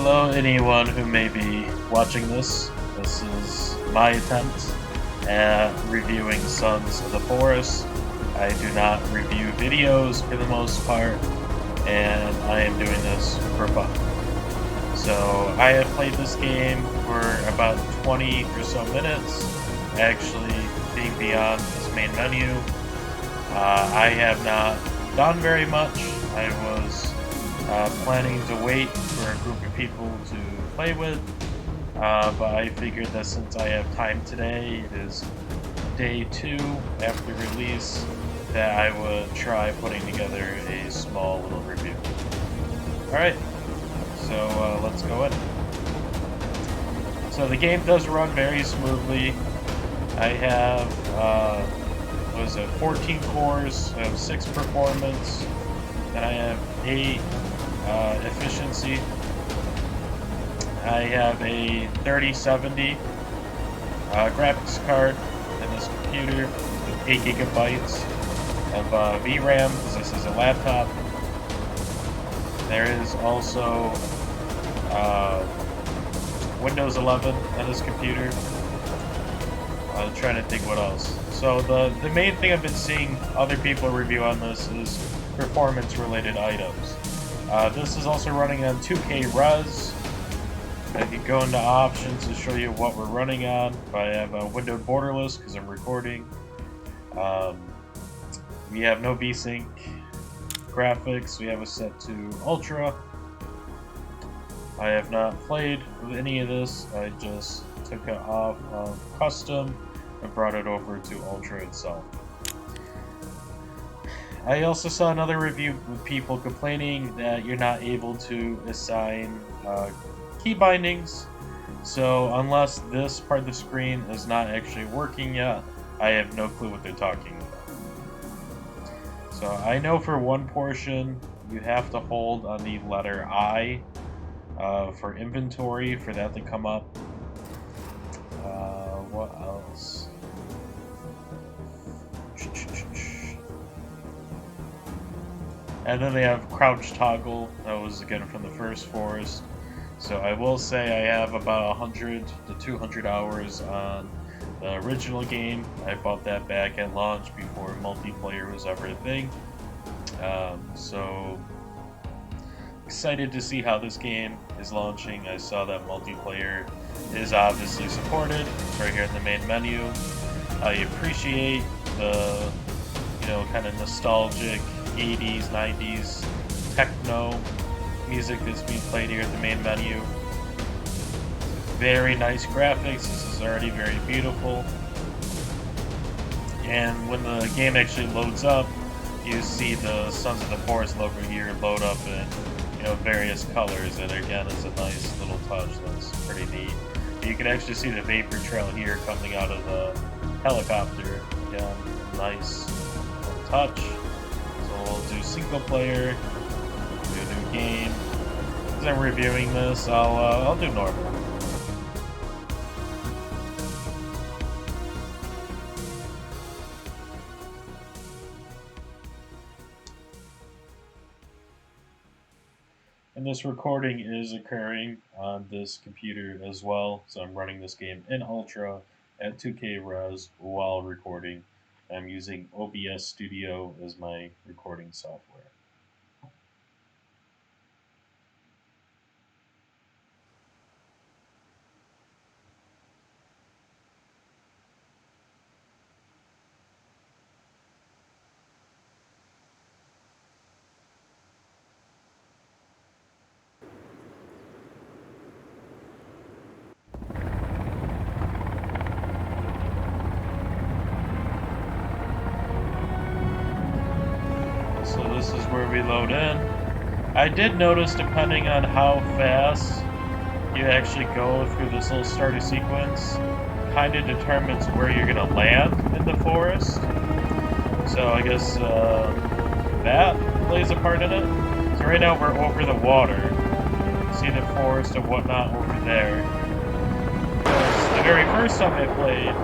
Hello, anyone who may be watching this. This is my attempt at reviewing Sons of the Forest. I do not review videos for the most part, and I am doing this for fun. So, I have played this game for about 20 or so minutes, actually being beyond this main menu. I have not done very much. I was planning to wait for a group of people to play with, but I figured that since I have time today, it is day 2 after release, that I would try putting together a small little review. Alright, so let's go in. So the game does run very smoothly. I have, 14 cores, I have 6 performance, and I have 8 efficiency. I have a 3070 graphics card in this computer with 8 gigabytes of VRAM, because this is a laptop. There is also Windows 11 on this computer. I'm trying to think what else. So the main thing I've been seeing other people review on this is performance-related items. This is also running on 2K Res. I can go into options to show you what we're running on. But I have a windowed borderless because I'm recording. We have no VSync graphics. We have it set to Ultra. I have not played with any of this. I just took it off of Custom and brought it over to Ultra itself. I also saw another review with people complaining that you're not able to assign key bindings. So unless this part of the screen is not actually working yet, I have no clue what they're talking about. So I know for one portion, you have to hold on the letter I for inventory, for that to come up. What else? And then they have crouch toggle. That was again from the first forest. So I will say I have about 100 to 200 hours on the original game. I bought that back at launch before multiplayer was ever a thing. So excited to see how this game is launching. I saw that multiplayer is obviously supported right here in the main menu. I appreciate the kind of nostalgic 80s, 90s techno music that's being played here at the main menu. Very nice graphics. This is already very beautiful. And when the game actually loads up, you see the Sons of the Forest logo here load up in various colors, and again, it's a nice little touch that's pretty neat. You can actually see the vapor trail here coming out of the helicopter. Again, nice little touch. We'll do single player, do a new game. As I'm reviewing this, I'll do normal. And this recording is occurring on this computer as well, so I'm running this game in Ultra at 2K Res while recording. I'm using OBS Studio as my recording software. So this is where we load in. I did notice, depending on how fast you actually go through this little starter sequence, kind of determines where you're going to land in the forest. So I guess that plays a part in it. So right now we're over the water. See the forest and whatnot over there. The very first time I played,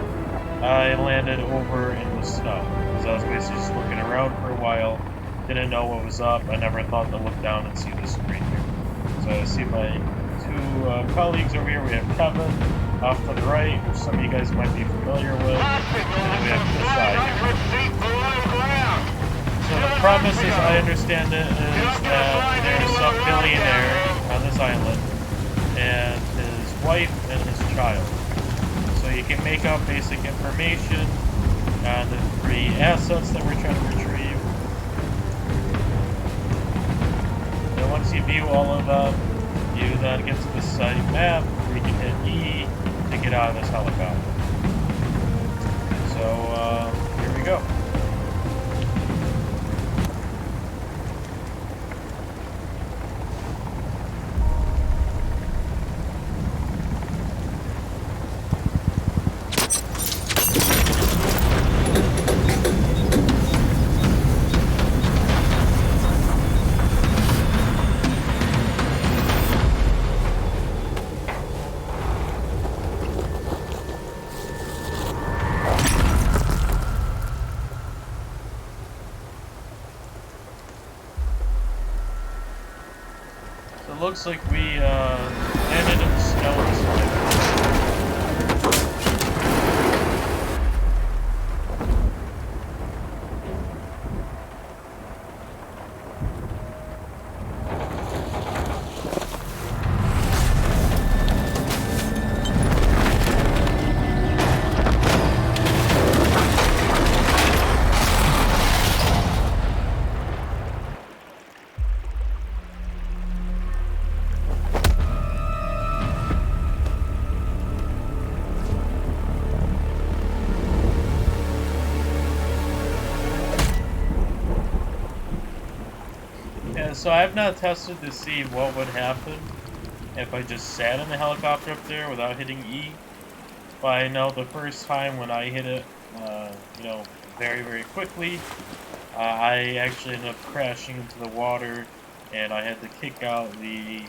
I landed over in the snow. Because I was basically just looking around for a while. Didn't know what was up. I never thought to look down and see the screen here. So I see my 2 colleagues over here. We have Kevin off to the right, which some of you guys might be familiar with. And then we have this side. So the premise, as I understand it, is that there's some billionaire on this island, and his wife and his child. So you can make out basic information on the 3 assets that we're trying to retrieve. And once you view all of them, you then get to the site map where you can hit E to get out of this helicopter. So here we go. It looks like we landed in the snow this time. So I have not tested to see what would happen if I just sat in the helicopter up there without hitting E. But I know the first time when I hit it, very, very quickly, I actually ended up crashing into the water, and I had to kick out the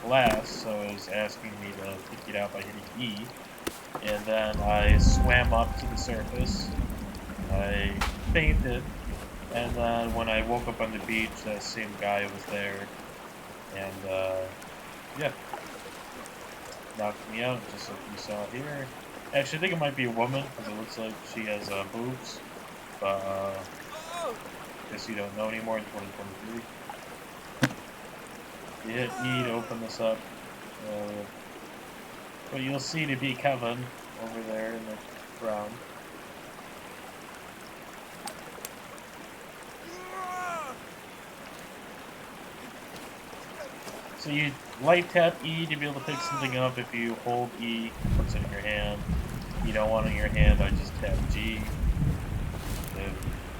glass, so it was asking me to kick it out by hitting E. And then I swam up to the surface. I fainted. And then when I woke up on the beach, that same guy was there, and yeah, knocked me out, just like you saw here. Actually, I think it might be a woman, because it looks like she has boobs, but I guess you don't know anymore in 2023. You hit E to open this up, but you'll see to be Kevin over there in the ground. So you light tap E to be able to pick something up. If you hold E, it puts it in your hand. If you don't want it in your hand, I just tap G.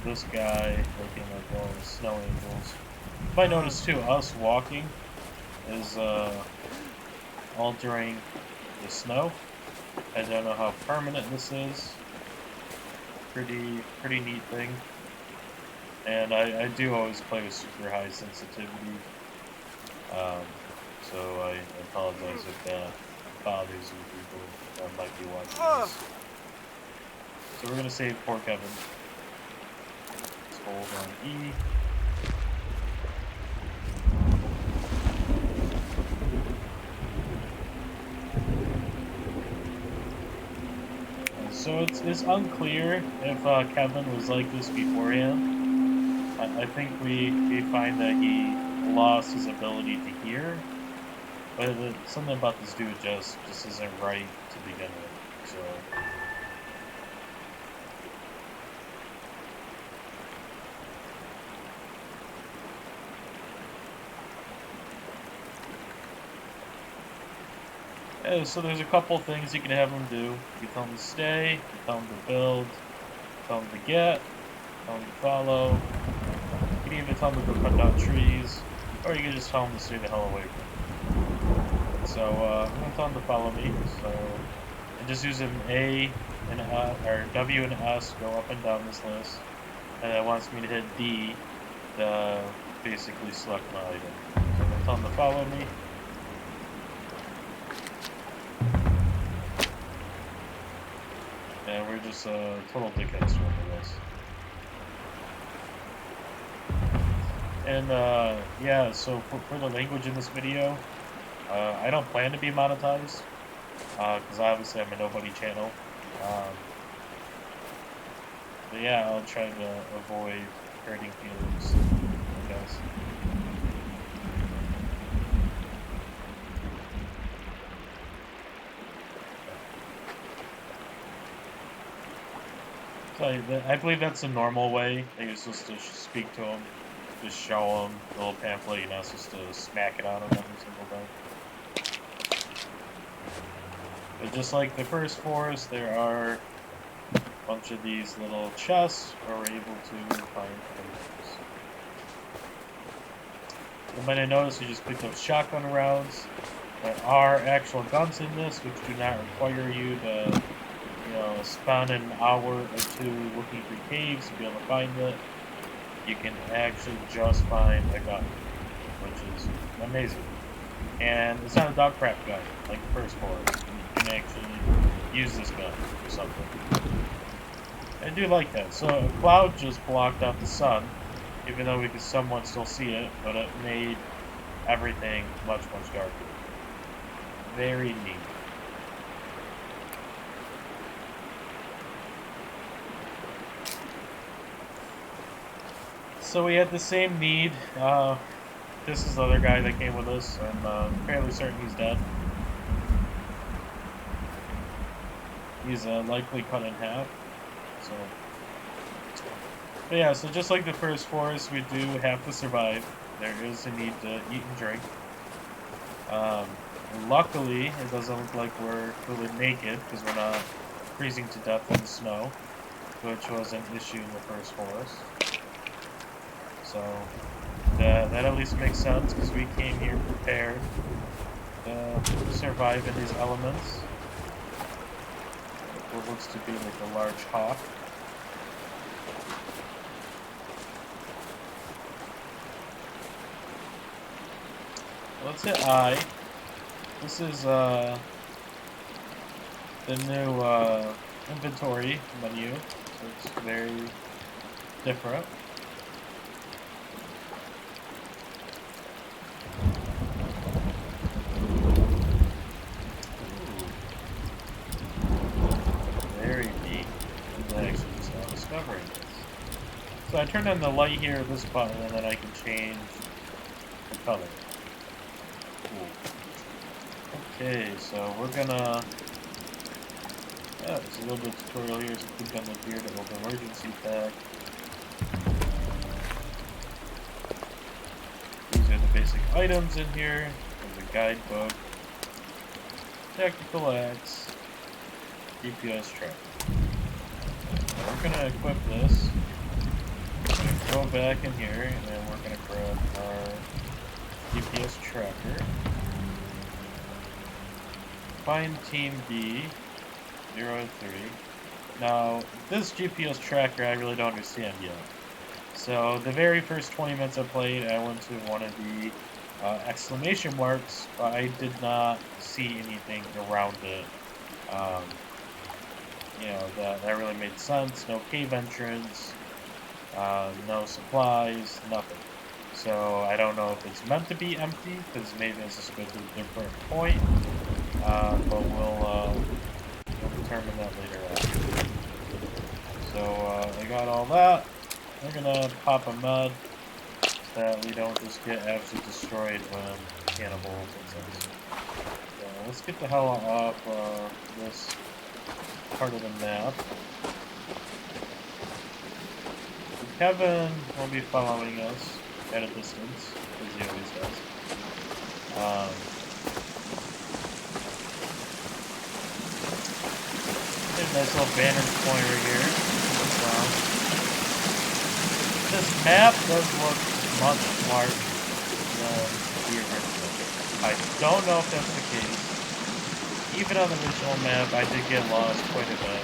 This guy looking like one of the snow angels. You might notice too, us walking is altering the snow. I don't know how permanent this is. Pretty neat thing. And I do always play with super high sensitivity. So I apologize if that bothers you people that might be watching this. So we're gonna save poor Kevin. Let's hold on E. So it's unclear if Kevin was like this beforehand. I think we find that he lost his ability to hear, but something about this dude just isn't right to begin with. So yeah, so there's a couple things you can have him do. You tell him to stay, you tell him to build, tell him to get, tell him to follow. You can even tell him to go cut down trees, or you can just tell him to stay the hell away from me. So I'm gonna tell him to follow me. So and just use an A and or W and S, go up and down this list, and it wants me to hit D to basically select my item. So I'm gonna tell him to follow me. And we're just total dickheads for this. And yeah, so for the language in this video, I don't plan to be monetized, because obviously I'm a nobody channel. Um, but yeah, I'll try to avoid hurting feelings, I guess. So I believe that's a normal way. You're supposed to speak to them, just show them the little pamphlet. You're not supposed to smack it on them every single day. But just like the first forest, there are a bunch of these little chests where we're able to find items. You might have noticed we just picked up shotgun rounds. There are actual guns in this, which do not require you to, spend an hour or two looking through caves to be able to find it. You can actually just find a gun, which is amazing. And it's not a dog crap gun like the first forest. You can actually use this gun for something. I do like that. So a cloud just blocked out the sun, even though we could somewhat still see it, but it made everything much, much darker. Very neat. So we had the same need. This is the other guy that came with us. I'm fairly certain he's dead. He's likely cut in half. So, but yeah, so just like the first forest, we do have to survive. There is a need to eat and drink. Luckily, it doesn't look like we're fully naked because we're not freezing to death in the snow, which was an issue in the first forest. So that at least makes sense because we came here prepared to survive in these elements. What looks to be like a large hawk. Let's hit I. This is the new inventory menu, so it's very different. Very neat. I'm actually just now discovering this. So I turn on the light here, this button, and then I can change the color. Cool. Okay, so we're gonna... Yeah, there's a little bit of tutorial here, so click on the gear to open emergency pack. These are the basic items in here. There's a guidebook, tactical axe, GPS tracker. We're gonna equip this. We're gonna go back in here, and then we're gonna grab our GPS tracker. Find Team B 03. Now, this GPS tracker I really don't understand yet. So, the very first 20 minutes I played, I went to one of the exclamation marks, but I did not see anything around it. That really made sense. No cave entrance, no supplies, nothing. So, I don't know if it's meant to be empty, because maybe it's just going to a different point. But we'll determine that later on. So I got all that. We're gonna pop a med so that we don't just get absolutely destroyed when cannibals exist. So let's get the hell off this part of the map. Kevin will be following us at a distance, as he always does. Nice little vantage point right here. This map does look much larger than the original. I don't know if that's the case. Even on the original map, I did get lost quite a bit.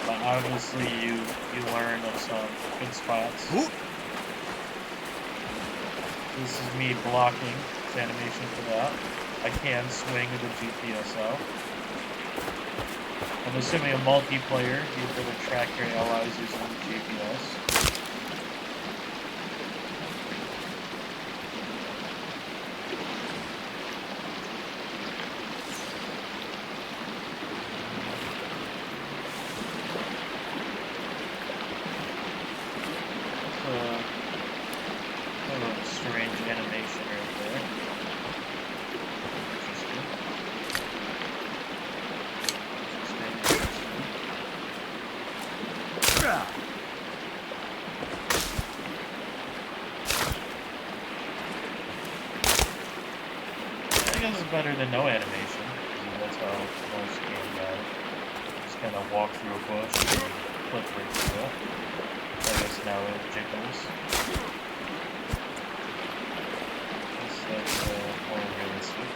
But obviously, you learn of some good spots. Ooh. This is me blocking. It's animation for that. I can swing with the GPSO. I'm assuming a multiplayer, you able to track your allies using the GPS. this is better than no animation. That's how most games are. Just kind of walk through a bush and click right through it. I guess now it jiggles. I guess that's more realistic.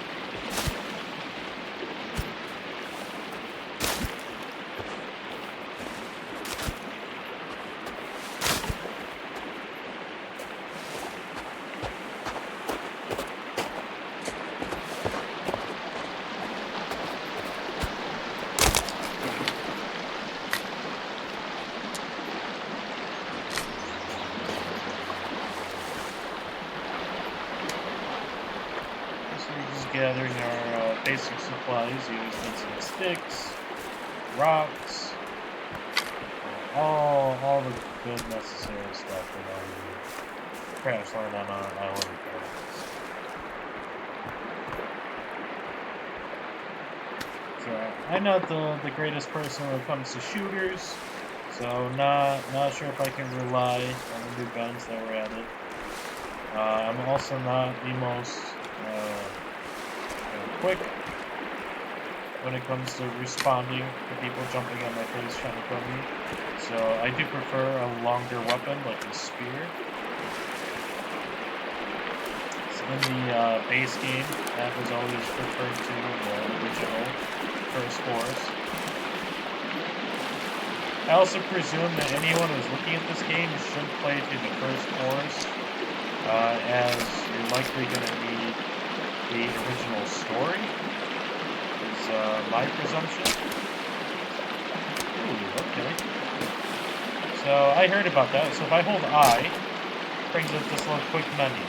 Gathering our basic supplies using some sticks, rocks, all the good necessary stuff that I crash land on an island. So I'm not the greatest person when it comes to shooters, so not sure if I can rely on the new guns that were added. I'm also not the most quick when it comes to responding to people jumping on my face trying to kill me. So I do prefer a longer weapon like a spear. So in the base game, that was always referred to the original First Force. I also presume that anyone who's looking at this game should play through the First Force, as you're likely going to need the original story, is my presumption. Ooh, okay. So I heard about that. So if I hold I, it brings up this little quick menu.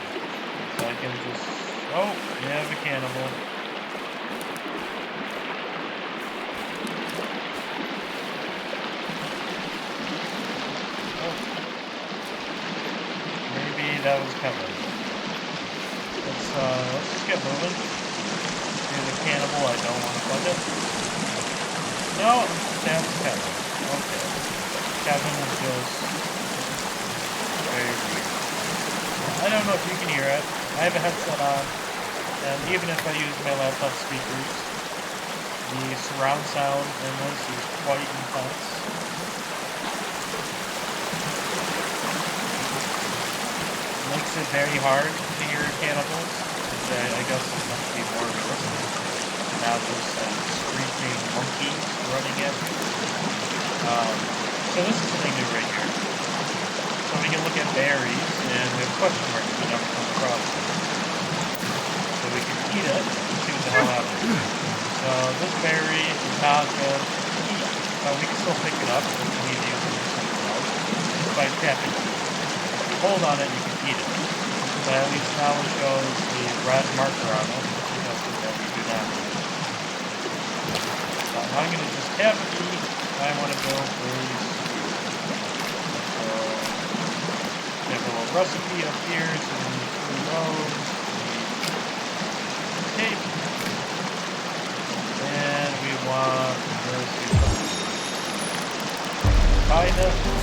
So I can just, oh, we have a cannibal. Oh. Maybe that was Kevin. Let's just get moving. Here's a cannibal, I don't want to fuck it. No, that's Kevin. Okay. Kevin is just very weird. I don't know if you can hear it. I have a headset on, and even if I use my laptop speakers, the surround sound in this is quite intense. It makes it very hard to hear cannibals, which I guess is meant to be more realistic. Now just screeching monkeys running at me. So this is something new right here. So we can look at berries, and we have question marks we never come across. So we can eat it and see what the hell happens. So this berry is not good to eat. We can still pick it up if we need to use it for something else. Just by tapping it. If you hold on it, you can eat it. But at least now it shows the red marker on it, suggesting that we do not need it. I'm going to just tap and eat. I want to build berries. We have a little recipe up here, so we need 3 rows. Okay. And we want this. Pineapple.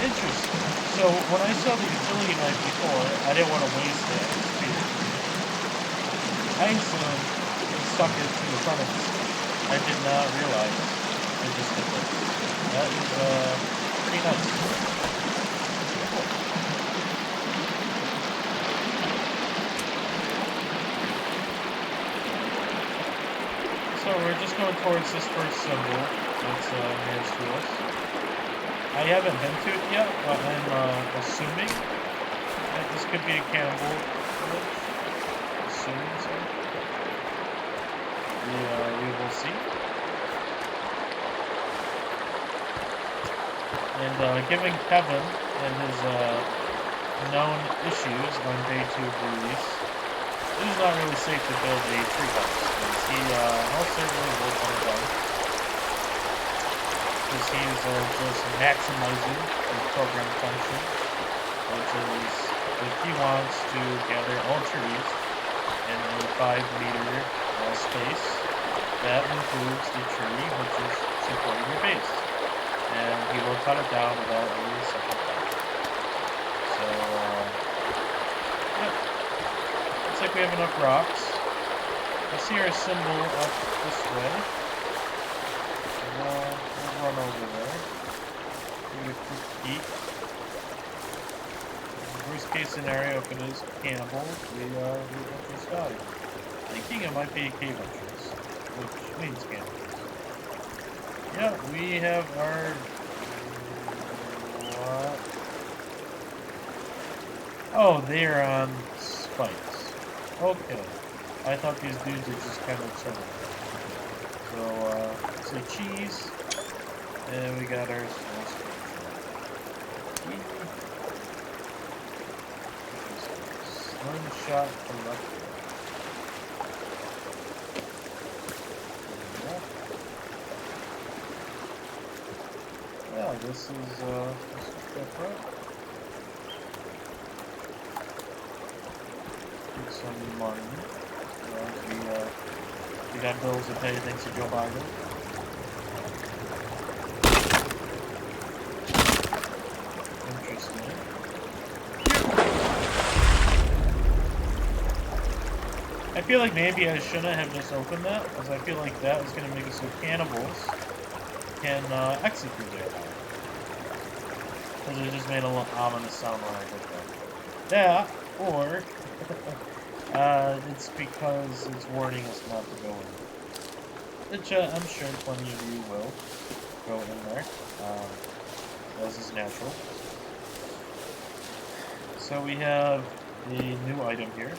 Interesting. So when I saw the utility knife before, I didn't want to waste it. I instantly stuck it to the front of the stick. I did not realize I just did this. That is pretty nice. So we're just going towards this first symbol that's nearest to us. I haven't been to it yet, but I'm assuming that this could be a cannibal village. Assuming so. We will see. And given Kevin and his known issues on day 2 of release, it is not really safe to build a treehouse, because he most certainly will come down. Because he is just maximizing the program function, which is if he wants to gather all trees in a 5-meter space, that includes the tree which is supporting your base. And he will cut it down without any second thought. So, like we have enough rocks. I see our symbol up this way. We'll run over there. Give it a quick peek. Worst case scenario, if it is cannibals, we just die. Thinking it might be cave entrance, which means cannibals. Yeah, we have our... What? Oh, they're on spikes. Okay. I thought these dudes are just kind of chilling. So, cheese. And we got our slingshot collector. Yeah, this is different. Get some money. We got bills to pay thanks to Joe Biden. Interesting. I feel like maybe I shouldn't have just opened that, because I feel like that was going to make it so cannibals can exit through there now. Because it just made a little ominous sound when I did that. That, or it's because it's warning us not to go in. Which I'm sure plenty of you will go in there, as is natural. So we have the new item here.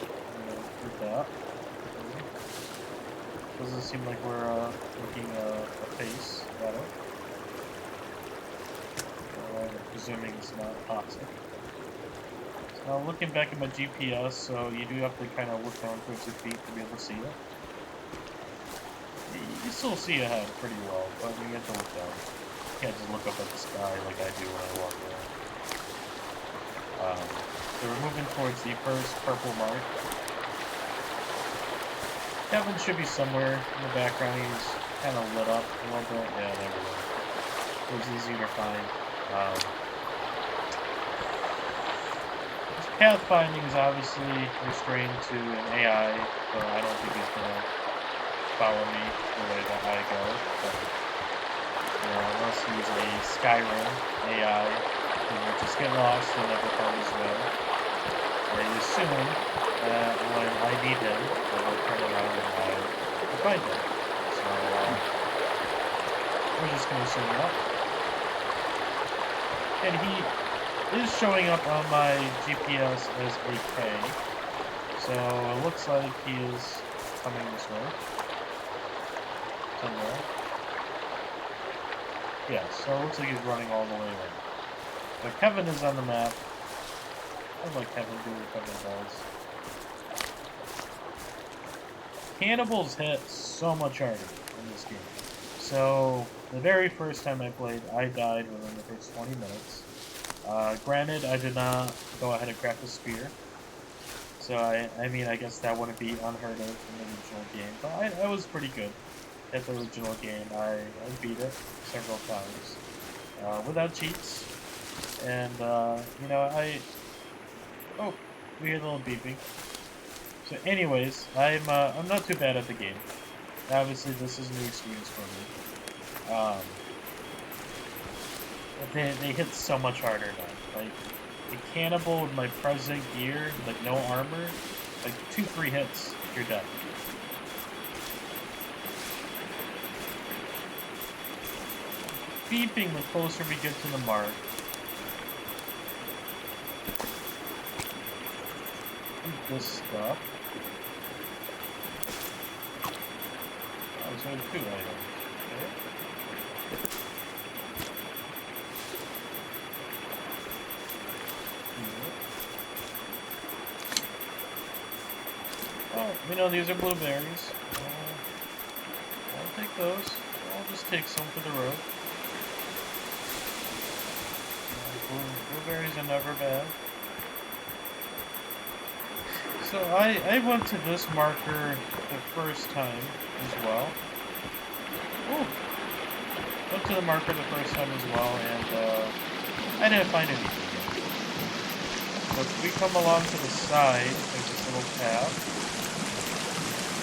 With that. Doesn't seem like we're making a face at it. Presuming it's not toxic. So now looking back at my GPS, so you do have to kind of look down towards your feet to be able to see it. You still see ahead pretty well, but you have to look down. You can't just look up at the sky like I do when I walk around. So we're moving towards the first purple mark. Kevin should be somewhere in the background. He's kind of lit up a little bit. Yeah, there we go. It was easier to find. Pathfinding is obviously restrained to an AI, so I don't think it's going to follow me the way that I go. But, unless he's a Skyrim AI, he will just get lost and never find his way. I assume that when I need him, I will turn around and I will find him. So, we're just going to assume that. And he is showing up on my GPS as a K. So it looks like he is coming this way. Somewhere. Yeah, so it looks like he's running all the way in. But Kevin is on the map. I like Kevin do what Kevin does. Cannibals hit so much harder in this game. So the very first time I played, I died within the first 20 minutes. Granted, I did not go ahead and craft a spear. So, I mean, I guess that wouldn't be unheard of in the original game. But I was pretty good at the original game. I beat it several times. Without cheats. And, oh, we hear a little beeping. So anyways, I'm not too bad at the game. Obviously, this is a new experience for me. They hit so much harder now. Like, the cannibal with my present gear, like no armor, like 2-3 hits, you're dead. Beeping the closer we get to the mark. This stuff. Oh, so I have 2 items. Okay. Oh, these are blueberries. I'll take those. I'll just take some for the road. Blueberries are never bad. So I went to this marker the first time as well. Ooh. Went to the marker the first time as well, and I didn't find anything yet. But we come along to the side, there's this little path.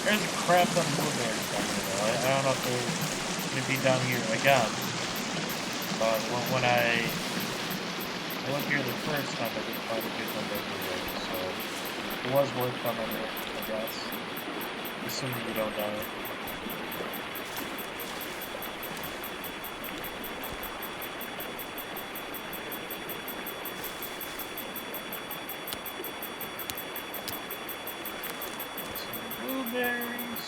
There's a crap ton of blueberries down here, though. I don't know if they're going to be down here again. But when I went here the first time, I did find a good number of blueberries. So it was worth coming here, I guess. Assuming you don't die. Blueberries.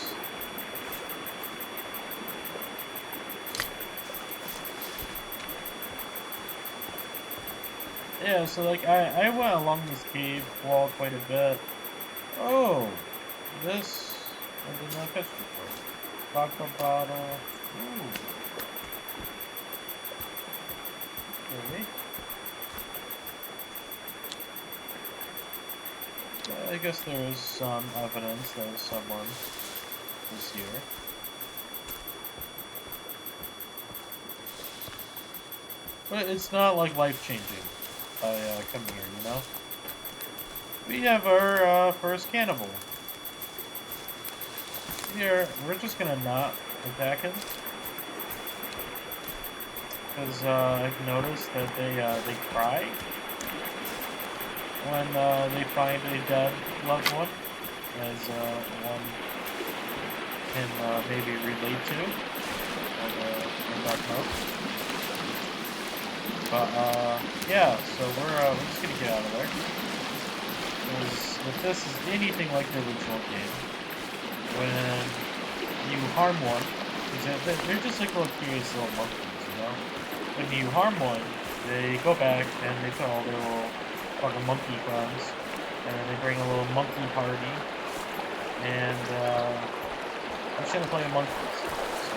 Yeah, so like I went along this cave wall quite a bit. Oh, this I did not catch before. Vodka bottle. Ooh. Okay. I guess there is some evidence that someone was here. But it's not like life-changing by coming here, you know? We have our first cannibal. Here, we're just gonna not attack him. Because I've noticed that they cry when they find a dead loved one, as one can maybe relate to in Dark Mode. But yeah, so we're just gonna get out of there. Because if this is anything like the original game, when you harm one, they're just like little curious little monkeys, you know? When you harm one, they go back and they tell all their little fucking monkey friends, and then they bring a little monkey party, and I'm just gonna play monkeys. So,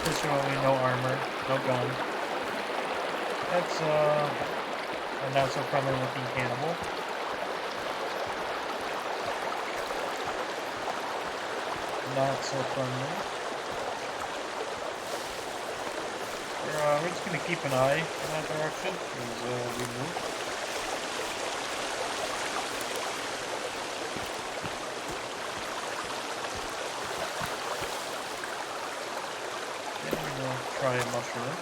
visually, no armor, no gun. That's a not so friendly looking cannibal. Not so friendly. We're just gonna keep an eye in that direction as we move. Yeah, I'm gonna try a mushroom.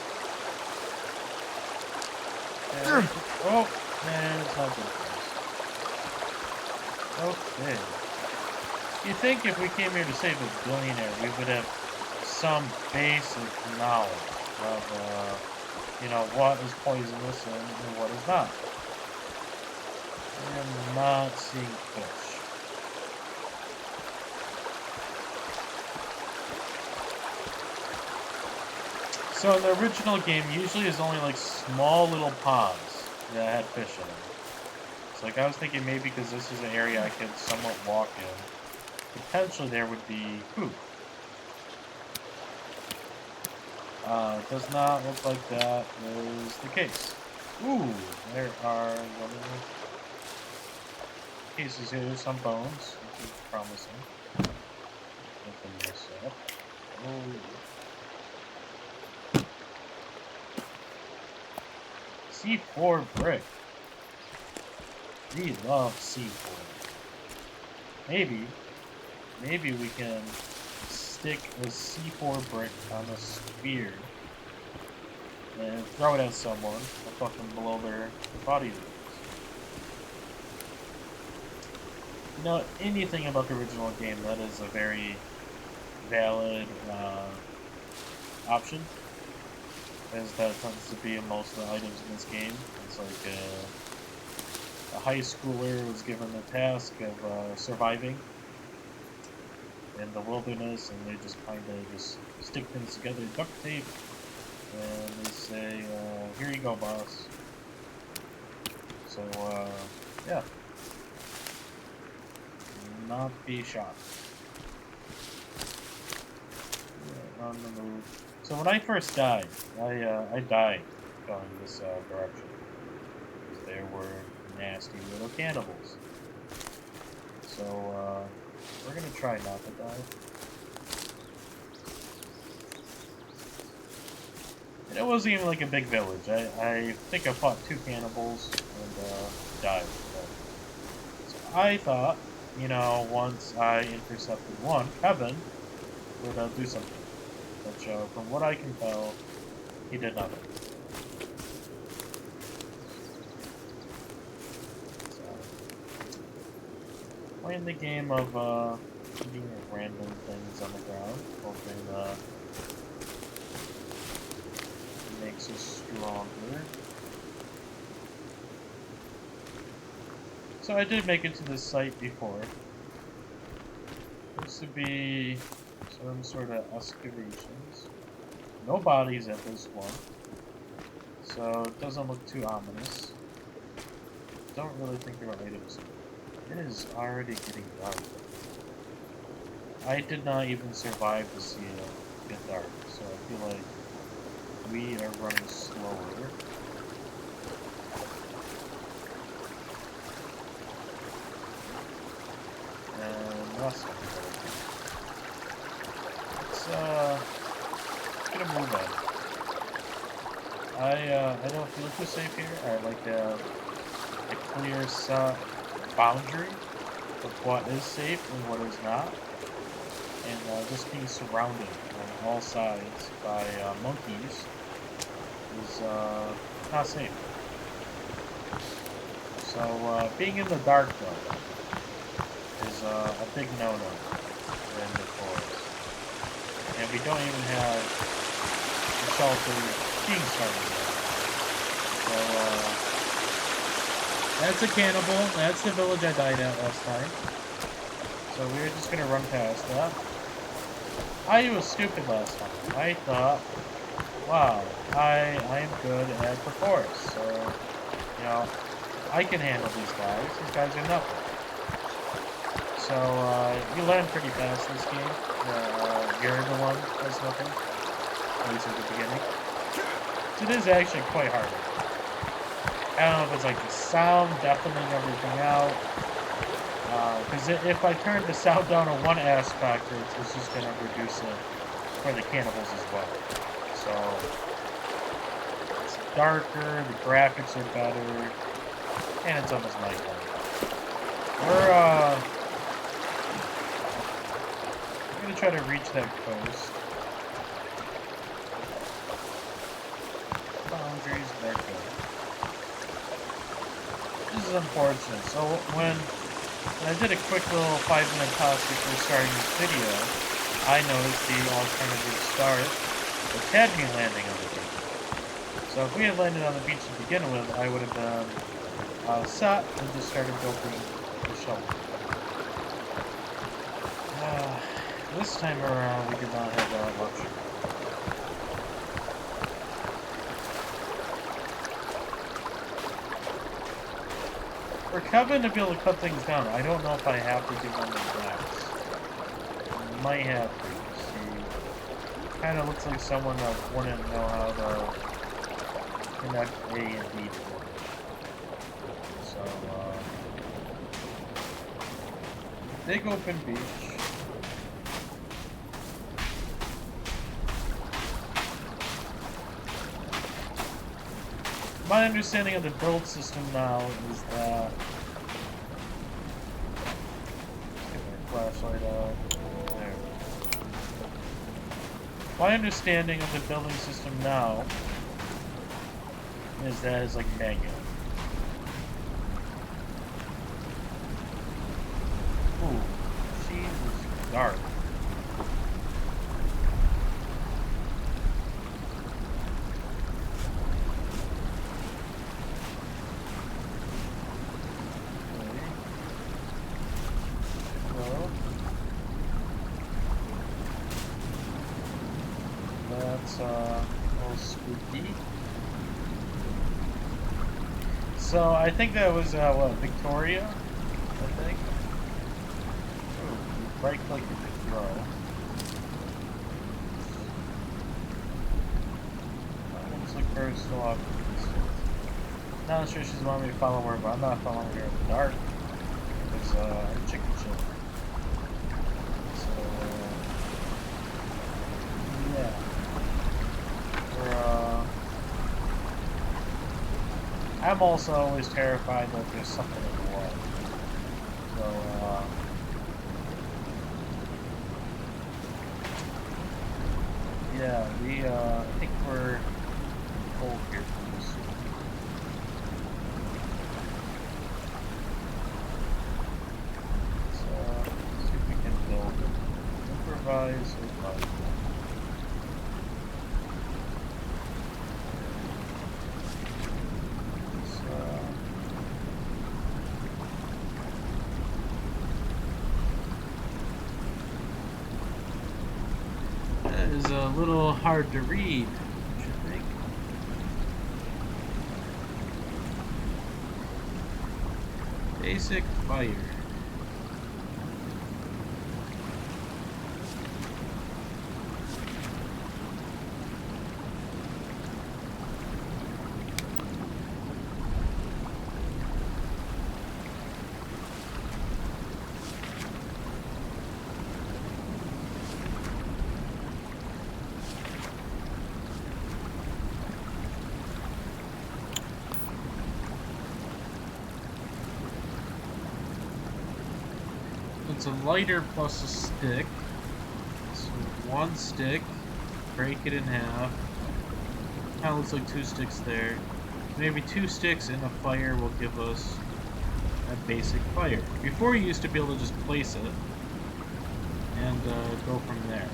And, oh, man, it's not good for us. Okay. You'd think if we came here to save a billionaire, we would have some basic knowledge of, you know, what is poisonous and what is not. I am not seeing fish. So in the original game, usually there's only like small little ponds that had fish in them. So like I was thinking maybe because this is an area I could somewhat walk in, potentially there would be food. It does not look like that is the case. Ooh, there are little cases here, some bones, which is promising. Open this up. Oh. C4 brick. We love C4. Maybe we can stick a C4 brick on a sphere and throw it at someone and fucking blow their body. You know, anything about the original game, that is a very valid option, as that tends to be in most of the items in this game. It's like a high schooler was given the task of surviving in the wilderness, and they just kind of just stick things together, duct tape, and they say, here you go, boss. So, yeah. Not be shot. Yeah, on the move. So when I first died, I died going this direction. Because there were nasty little cannibals. So, we're gonna try not to die. And it wasn't even like a big village. I think I fought 2 cannibals and died. So I thought you know, once I intercepted one, Kevin would do something. Which, from what I can tell, he did nothing. So, playing the game of eating random things on the ground, hoping makes us stronger. So I did make it to this site before. Looks to be some sort of excavations. No bodies at this one, so it doesn't look too ominous. Don't really think there are items. It is already getting dark. I did not even survive to see it get dark, so I feel like we are running slower. And less. Let's get a move on. I don't feel too safe here. I like a clear boundary of what is safe and what is not. And just being surrounded on all sides by monkeys is not safe. So being in the dark though is a big no-no in the forest. And we don't even have the shelter being started yet. So that's a cannibal. That's the village I died at last time. So we're just gonna run past that. I was stupid last time. I thought, wow, I am good at the forest, so you know I can handle these guys. These guys are nothing. So you learn pretty fast this game. You're the one that's nothing, at least at the beginning. So it is actually quite hard. I don't know if it's like the sound deafening everything out. Because if I turn the sound down on one aspect, it's just going to reduce it for the cannibals as well. So it's darker, the graphics are better, and it's almost nighttime. We're going to try to reach that coast. Boundaries, they're good. This is unfortunate. So when I did a quick little 5-minute pause before starting this video, I noticed the alternative start, which had me landing on the beach. So if we had landed on the beach to begin with, I would have been set and just started building the shelter. This time around, we did not have that luxury. For Kevin to be able to cut things down, I don't know if I have to give him the max. I might have to. He kind of looks like someone that wouldn't know how to connect A and B together. So, big open beach. My understanding of the build system now is that get my flashlight out. There. My understanding of the building system now is that it's like manual. Ooh, she is dark. That's a little spooky. So I think that was what, Victoria? I think. Ooh, right click you can throw. Looks like her is still off to the distance. Not sure she's wanting me to follow her, but I'm not following her in the dark. Because I'm chicken shit. So yeah. I'm also always terrified that there's something in the water. So, Yeah, I think we're cold here pretty soon. Let's see if we can build improvise survival. That is a little hard to read, don't you think? Basic fire. It's a lighter plus a stick. So one stick, break it in half. Kind of looks like two sticks there. Maybe two sticks and a fire will give us a basic fire. Before you used to be able to just place it and go from there.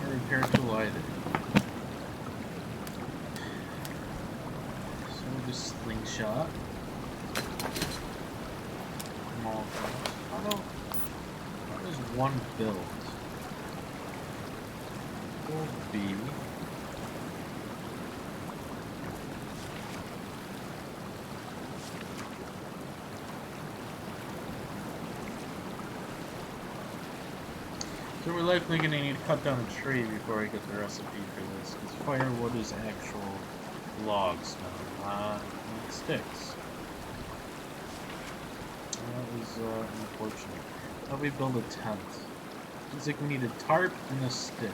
Repair tool either. So this slingshot. How does one build? Will be so we're likely going to need to cut down a tree before we get the recipe for this, because firewood is actual logs now, not sticks. That is unfortunate. How do we build a tent? Looks like we need a tarp and a stick.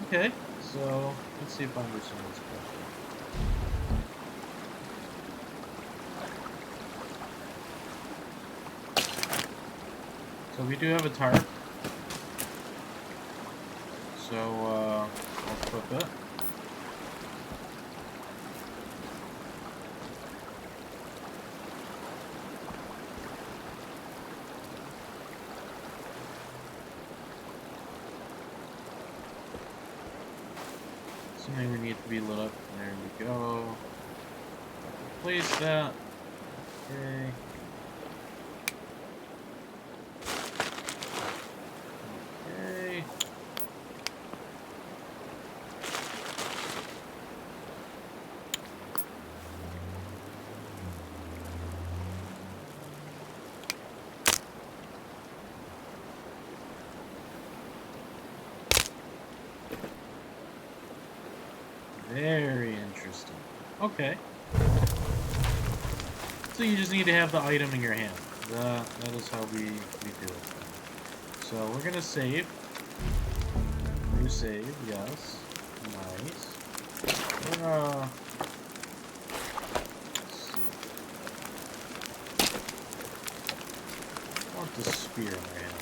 Okay, so let's see if I understand this question. So we do have a tarp. So I'll equip it. Something we need to be lit up. There we go. Place that. Okay. Okay. Very interesting. Okay. So you just need to have the item in your hand. That is how we do it. So we're gonna save. New save, yes. Nice. We're let's see. I want the spear in my hand.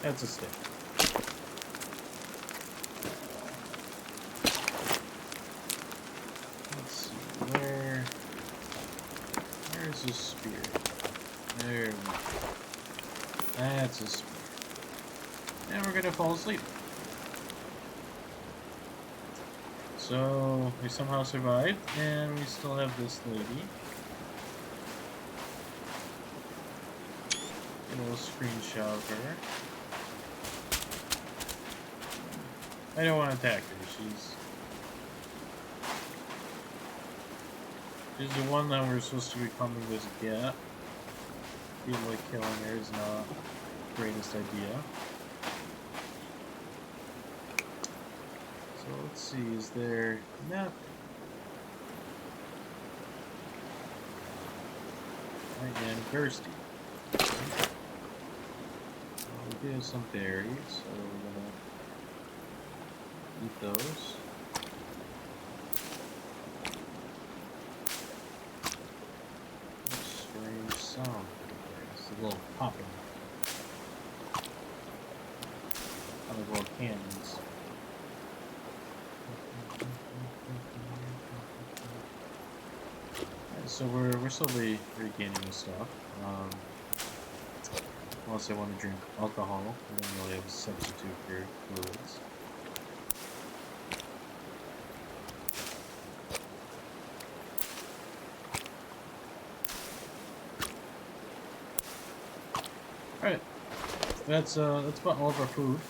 That's a stick. Where's his spear? There we go. That's a spear. And we're gonna fall asleep. So we somehow survived, and we still have this lady. A little screenshot of her. I don't want to attack her. She's the one that we're supposed to be coming to get. Feel like killing her is not greatest idea. So let's see, is there nothing? I am thirsty. We do have some berries, so we're gonna eat those. Strange sound. It's a little popping. Kind of little cannons. So we're slowly regaining this stuff. Unless I want to drink alcohol, I don't really have a substitute for fluids. Alright. That's about all of our food.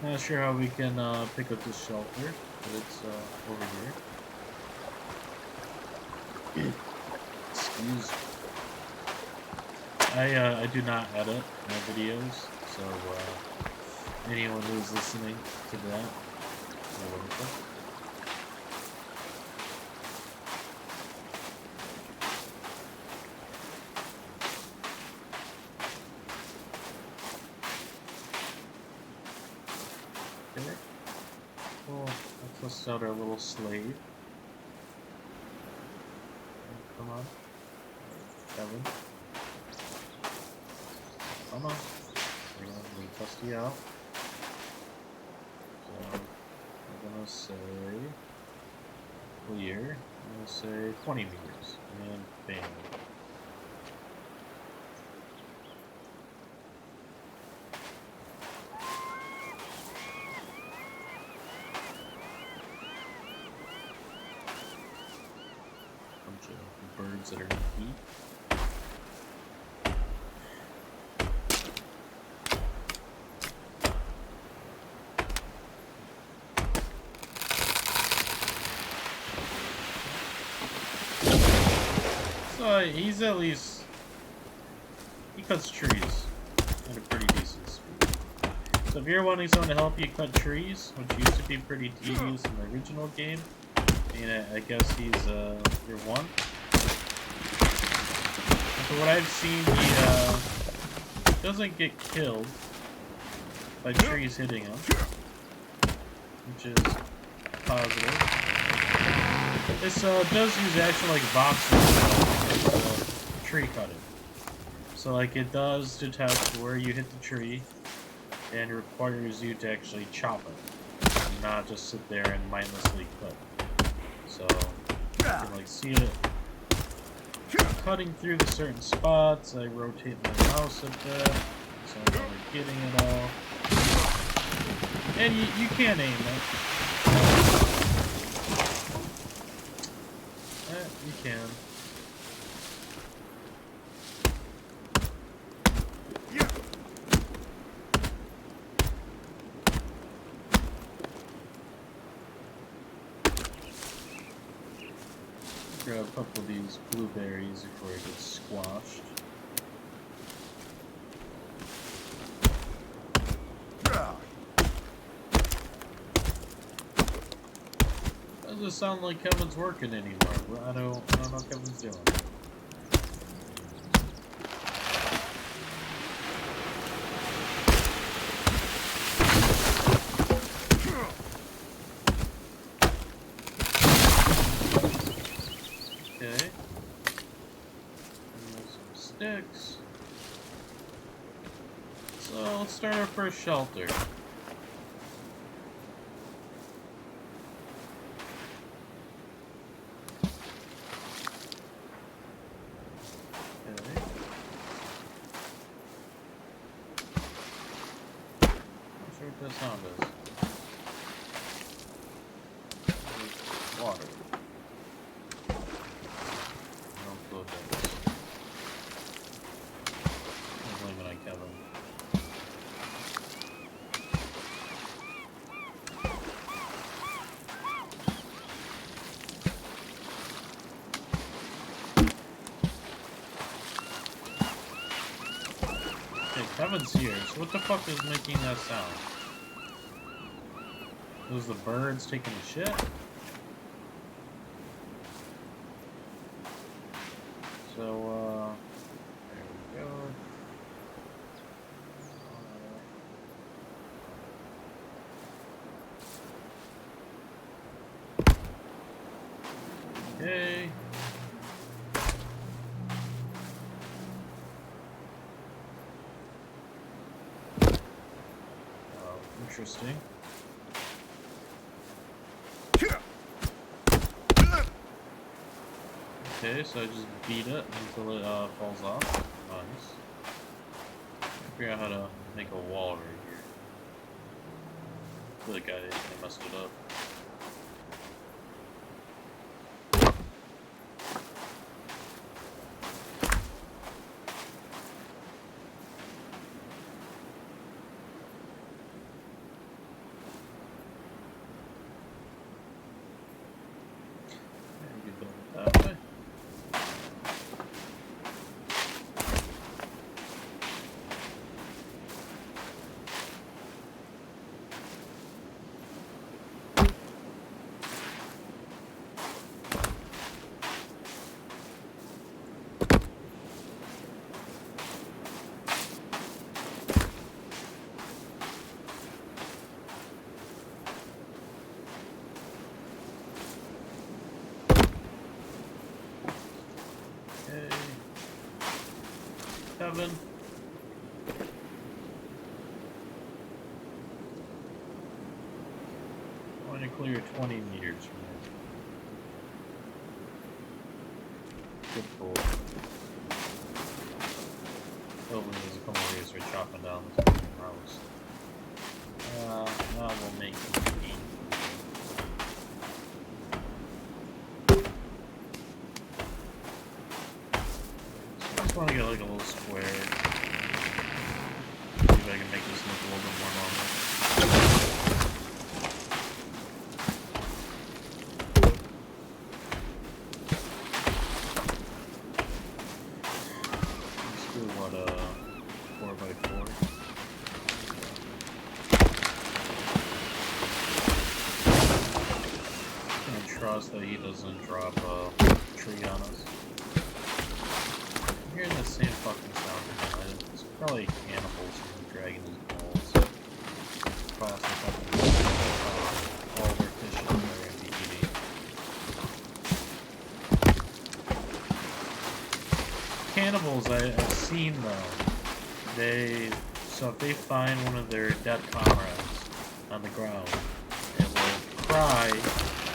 Not sure how we can pick up this shelter, but it's over here. Excuse me. I do not edit my videos, so anyone who's listening to that, you're welcome. Okay. Well, let's test out our little slave. Come on. Kevin. Come on. Let me test you out. So, I'm gonna say clear. I'm gonna say 20 meters. And bam. Bunch of birds that are in heat. He's at least, he cuts trees at a pretty decent speed. So if you're wanting someone to help you cut trees, which used to be pretty tedious in the original game, I guess he's your one. So what I've seen, he doesn't get killed by trees hitting him, which is positive. This does use actual like voxels tree cutting. So like it does detect where you hit the tree and requires you to actually chop it, and not just sit there and mindlessly cut. So you can like see it cutting through the certain spots. I rotate my mouse a bit so I'm not getting it all. And you can aim it. You can. Grab a couple of these blueberries before it gets squashed. Doesn't sound like Kevin's working anymore. I don't know what Kevin's doing. Okay. And some sticks. So let's start our first shelter. What that sound is. Water. No clue what that is. I'm blaming on Kevin. Kevin's here, so what the fuck is making that sound? Those the birds taking a shit? So, there we go. Okay. Interesting. Okay, so I just beat it until it falls off. Nice. Figure out how to make a wall right here. I feel like I messed it up. That way. Kevin. I want to clear 20 meters from there. Good pull. Hopefully there's a couple of ways we're chopping down this house. Now we'll make it eat. I just want to get like a little square. See if I can make this look a little bit more normal. Let's do what, 4x4. Just gonna trust that he doesn't drop a tree on us. I'm hearing the same fucking sound again. It's probably cannibals dragging his balls across the fucking all their fish in their MPD. Cannibals, I've seen though. So if they find one of their dead comrades on the ground, it will cry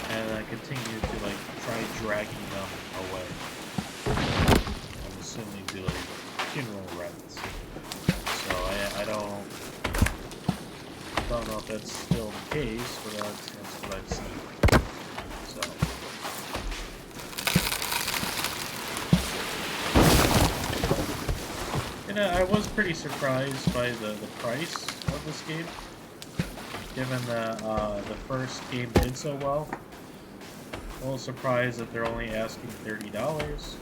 and then continue to like try dragging them away. I'm assuming do like funeral rites. So I don't know if that's still the case, but that's what I've seen. So and I was pretty surprised by the price of this game, given that the first game did so well. A little surprised that they're only asking $30.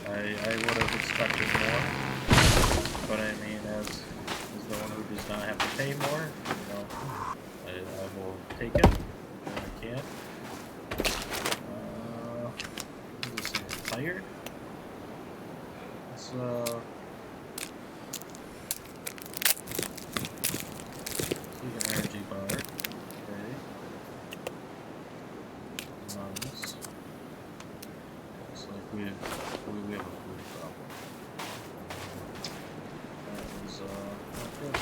I would have expected more, but I mean, as the one who does not have to pay more, you know, I will take it when I can. Is this tired? Let's see the energy bar. Okay. Nice. Looks like we have a food problem. That is not good.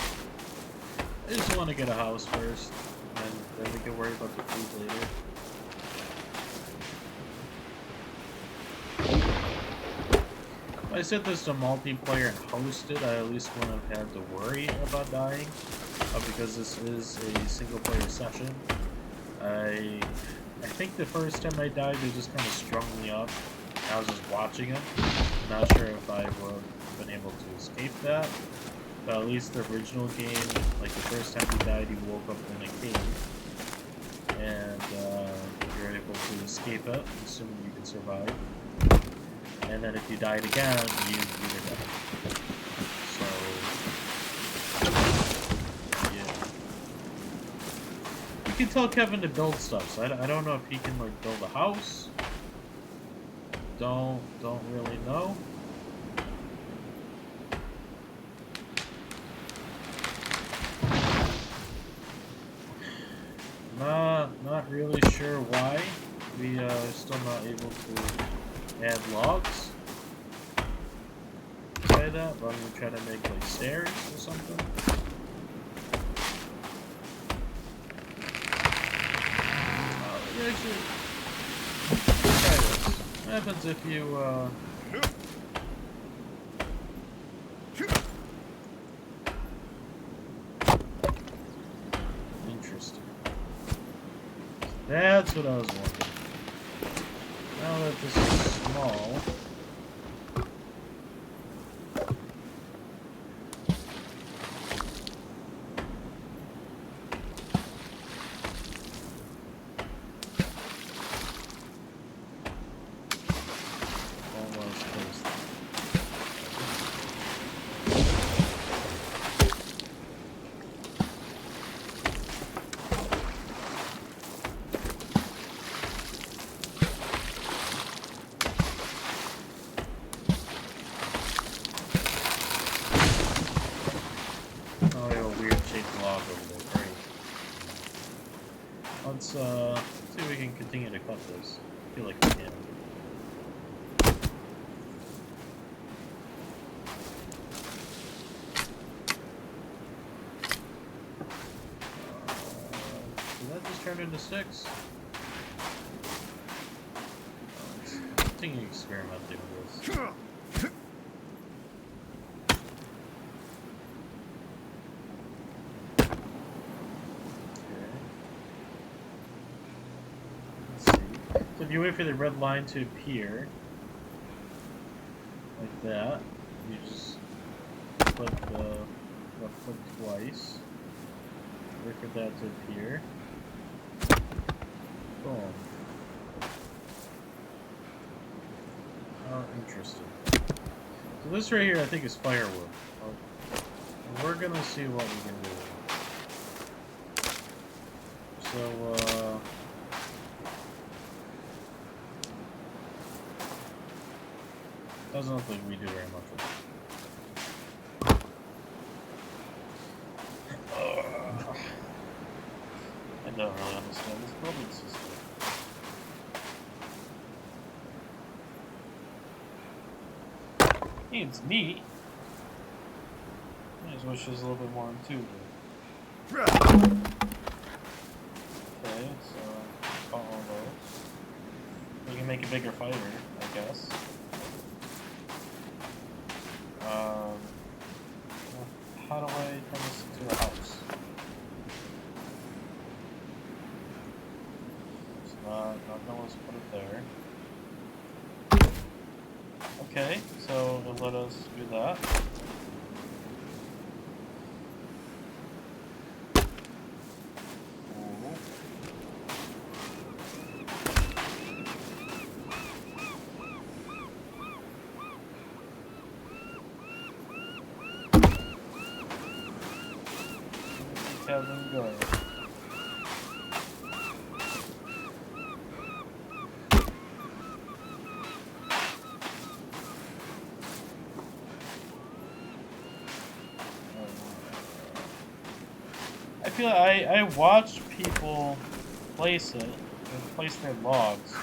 I just want to get a house first, and then we can worry about the food later. If I set this to multiplayer and hosted, I at least wouldn't have had to worry about dying, because this is a single player session. I think the first time I died, they just kind of strung me up. I was just watching them. I'm not sure if I would have been able to escape that. But at least the original game, like the first time you died, you woke up in a cave. And you're able to escape it, assuming you can survive. And then if you died again, you were dead. So can tell Kevin to build stuff, so I don't know if he can like build a house. Don't really know. Not really sure why we are still not able to add logs. Try that, but I'm gonna try to make like stairs or something. Actually, try this. What happens if you Interesting. That's what I was wondering. Now that this is small. Almost close. Log over there. Great. Let's see if we can continue to cut this. I feel like we can. Did that just turn into 6? Let's continue experimenting with this. So if you wait for the red line to appear, like that, you just click the left click twice, wait for that to appear, boom. Oh, interesting. So this right here I think is firewood. We're gonna see what we can do. So, doesn't look like we do very much with it. I don't really understand this building system. Hey, it's neat. I just wish there's a little bit more into it. Okay, so all those. We can make a bigger fighter, I guess. How do I turn this into a house? It's not know let's put it there. Okay, so it'll let us do that. Have them go. I feel like I watch people place it and place their logs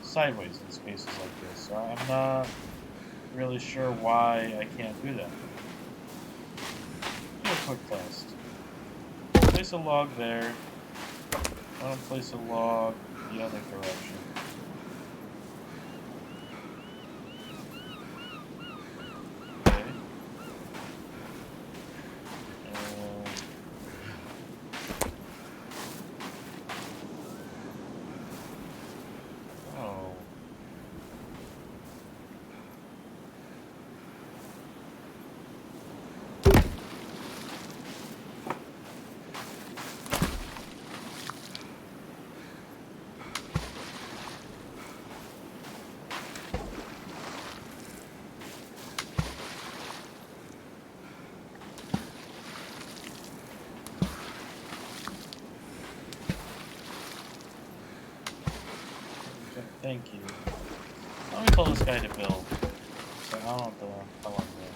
sideways in spaces like this, so I'm not really sure why I can't do that. Do a quick test. Place a log there. I want to place a log the other direction. Okay. Oh. Thank you. Let me tell this guy to build. So I don't know what the hell I'm doing.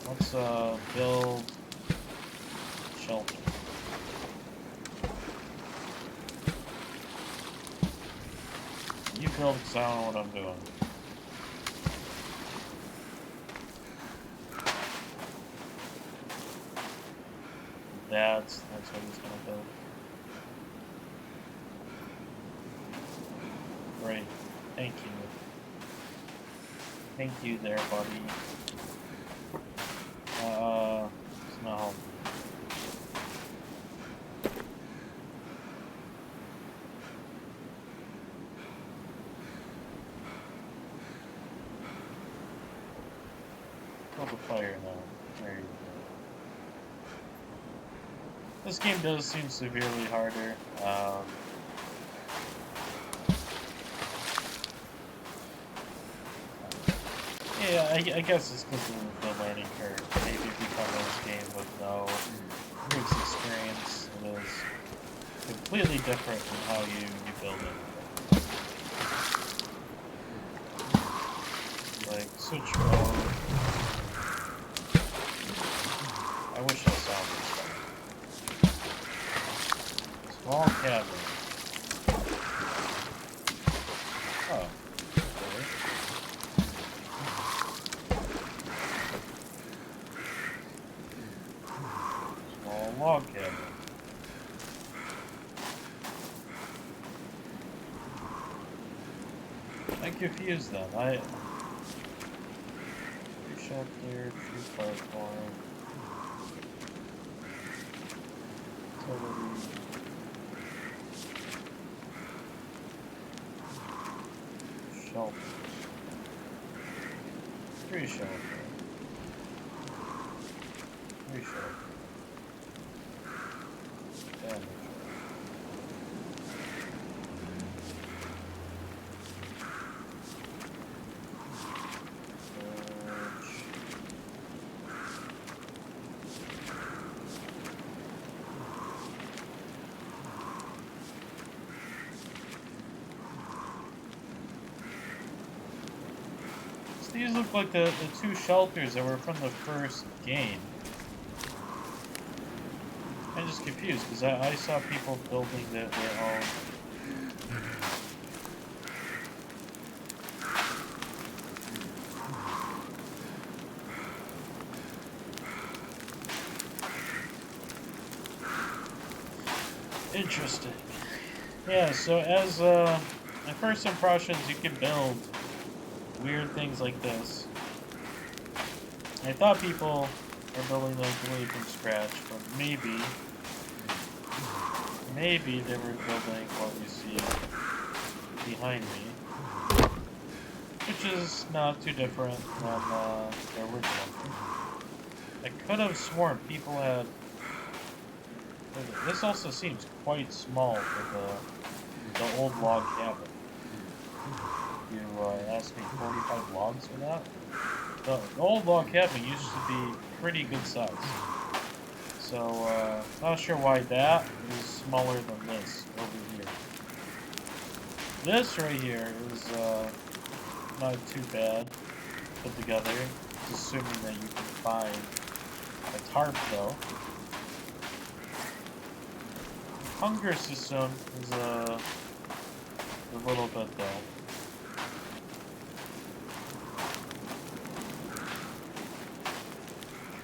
Let's build shelter. You build because I don't know what I'm doing. That's what he's gonna build. Great. Thank you. Thank you there, buddy. It's not helping. Build a fire now. There you go. This game does seem severely harder. Yeah, I guess it's because of the learning curve. Maybe if you come to this game with no previous experience, it is completely different from how you build it. Like, switch mode. I wish I saw this. Small cabin. Oh. Okay. Small log cabin. I'm confused then. Tree shelter, tree platform. Totally. Shelter. Tree shelter. Tree shelter. Damage. These look like the two shelters that were from the first game. I'm just confused because I saw people building their own. Interesting. Yeah, so as my first impressions, you can build weird things like this. I thought people were building those really from scratch, but maybe they were building what you see behind me, which is not too different than the original. I could have sworn people had. This also seems quite small for the old log cabin. You asked me 45 logs for that? The old log cabin used to be pretty good size. So, not sure why that is smaller than this over here. This right here is not too bad put together, assuming that you can find a tarp though. Hunger system is a little bit though.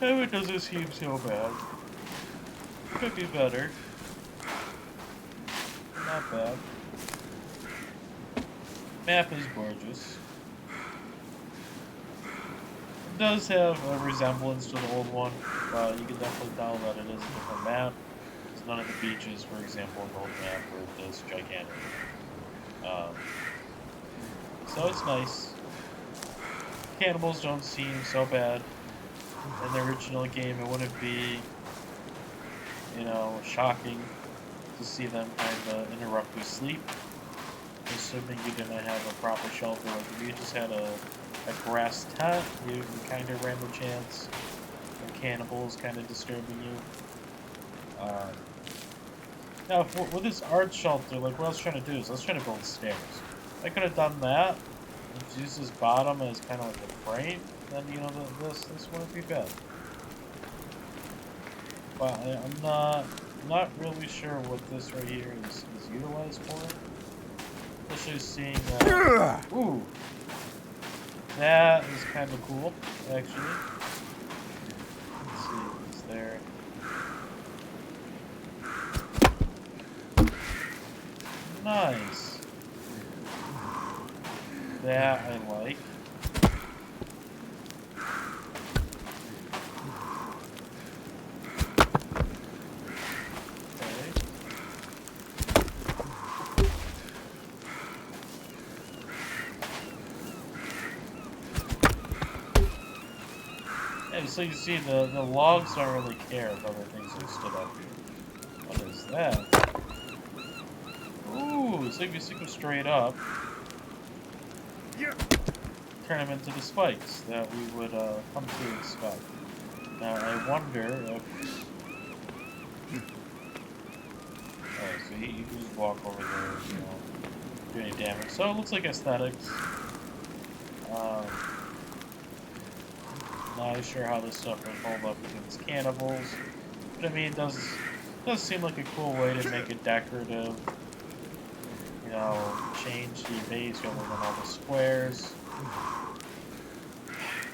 It doesn't seem so bad. Could be better. Not bad. Map is gorgeous. It does have a resemblance to the old one, but you can definitely tell that it is a different map. Because none of the beaches, for example, in the old map were this gigantic. So it's nice. Cannibals don't seem so bad. In the original game, it wouldn't be, shocking to see them kind of interrupt your sleep, assuming you didn't have a proper shelter. Like if you just had a grass tent, you kind of ran the chance of cannibals kind of disturbing you. Now, with this art shelter, like what I was trying to do is I was trying to build stairs. I could have done that. And use this bottom as kind of like a frame. Then you know this wouldn't be bad. But I'm not really sure what this right here is utilized for. Especially seeing ooh, that is kind of cool actually. Let's see, is there? Nice. That I like. Yeah, so you see the logs don't really care if other things are stood up here. What is that? Ooh, so you can go straight up. Turn them into the spikes that we would come to expect. Now I wonder if... Oh, so you can just walk over there, you know, do any damage. So it looks like aesthetics. Not sure how this stuff would hold up against cannibals, but I mean, it does seem like a cool way to make it decorative. You know, change the base rather than all the squares.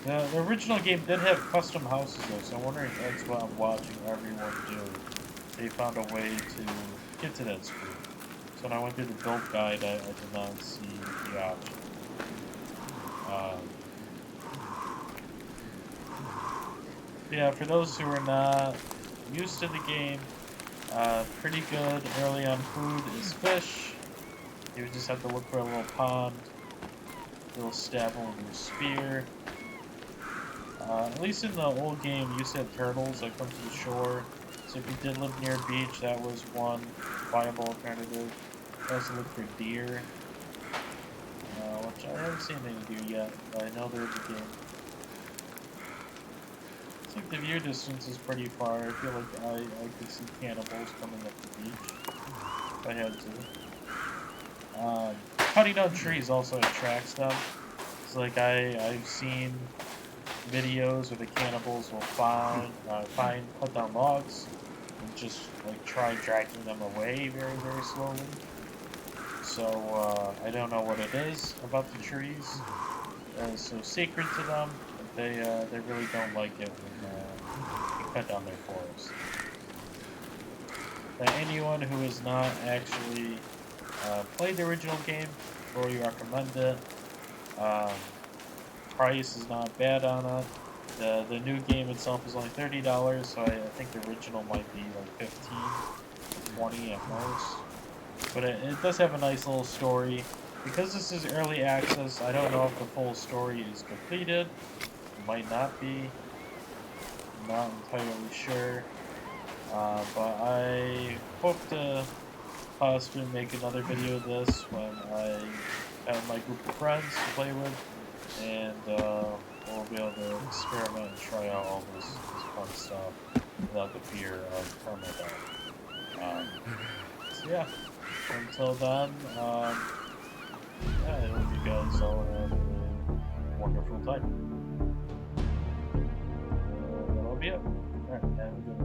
The original game did have custom houses though, so I'm wondering if that's what I'm watching everyone do. They found a way to get to that screen. So when I went through the build guide, I did not see the option. Yeah, for those who are not used to the game, pretty good early on food is fish. You would just have to look for a little pond, a little stab them with your spear. At least in the old game, you used to have turtles that come to the shore. So if you did live near a beach, that was one viable alternative. You also look for deer, which I haven't seen any deer yet, but I know they're in the game. It's like the view distance is pretty far. I feel like I could see cannibals coming up the beach if I had to. Cutting down trees also attracts them. It's like I've seen videos where the cannibals will cut down logs and just like try dragging them away very, very slowly. So I don't know what it is about the trees that is so sacred to them, but they really don't like it when you cut down their forest. Anyone who has not actually played the original game, or you recommend it. Price is not bad on it. The new game itself is only $30, so I think the original might be like $15, $20 at most. But it does have a nice little story. Because this is early access, I don't know if the full story is completed. It might not be. I'm not entirely sure. But I hope to possibly make another video of this when I have my group of friends to play with. And we'll be able to experiment and try out all this fun stuff without the fear of permadeath. So yeah, until then, yeah, I hope you guys all have a wonderful time. That'll be it. Alright, have a good one.